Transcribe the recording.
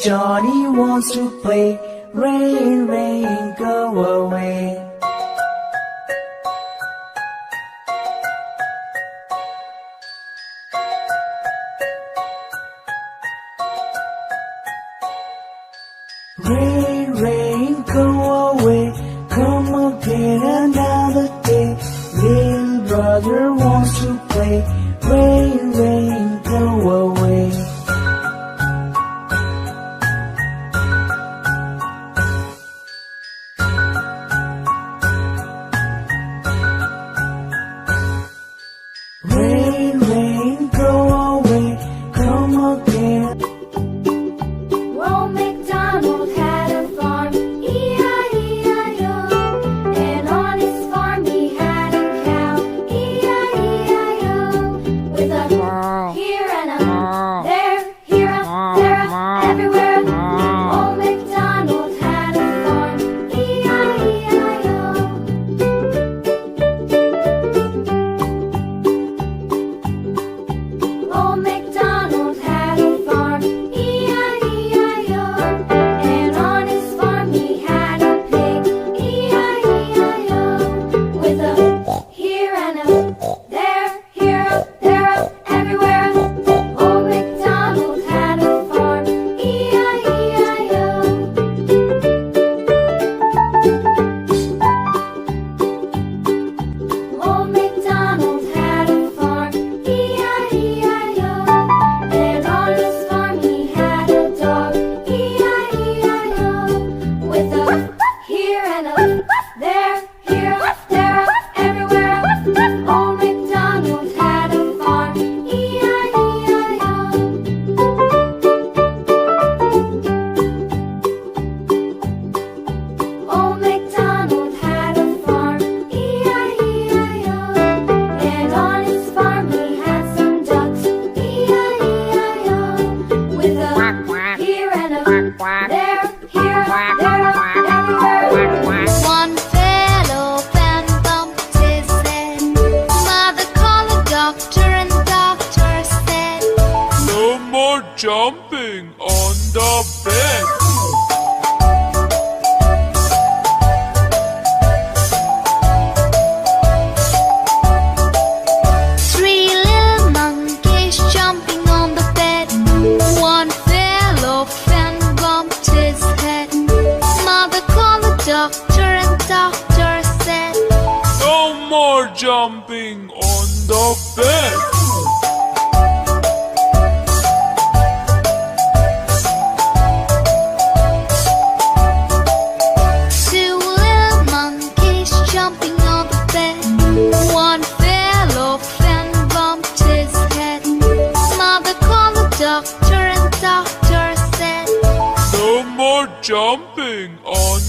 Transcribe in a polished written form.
Johnny wants to play. Rain, rain, go away. Rain, rain, go away. Come again another day. Little brother wants to play. Rain, rain, go away. Rain, rain, go away. Come again. Old MacDonald had a farm, E-I-E-I-O. And on his farm he had a cow, E-I-E-I-O. With a here and a there, here a, there a, everywhere. Old MacDonald had a farm, E-I-E-I-O. Old MacDonald had a farm, E-I-E-I-O. And on his farm he had a pig, E-I-E-I-O. With a here and a there, here a, there a, everywhere. Old MacDonald had a farm, E-I-E-I-O. Old MacDonald had a farm, E-I-E-I-O. And on his farm he had a dog, E-I-E-I-O. With a here and a there, here a, there a, everywhere. Old MacDonald had a farm, E-I-E-I-O. Old MacDonald had a farm, E-I-E-I-O. And on his farm he had some ducks, E-I-E-I-O. With a here and a there, here, there, everywhere. One fell off and bumped his head. Mother called the doctor and doctor said, No more jumping on the bed. three little monkeys jumping on the bed. One fell off and bumped his head. Mother called the doctor and doctor said, No more jumping on the bed. two little monkeys jumping on the bed. One fell off and bumped his head. Mother called the doctor and doctor said, No more jumping on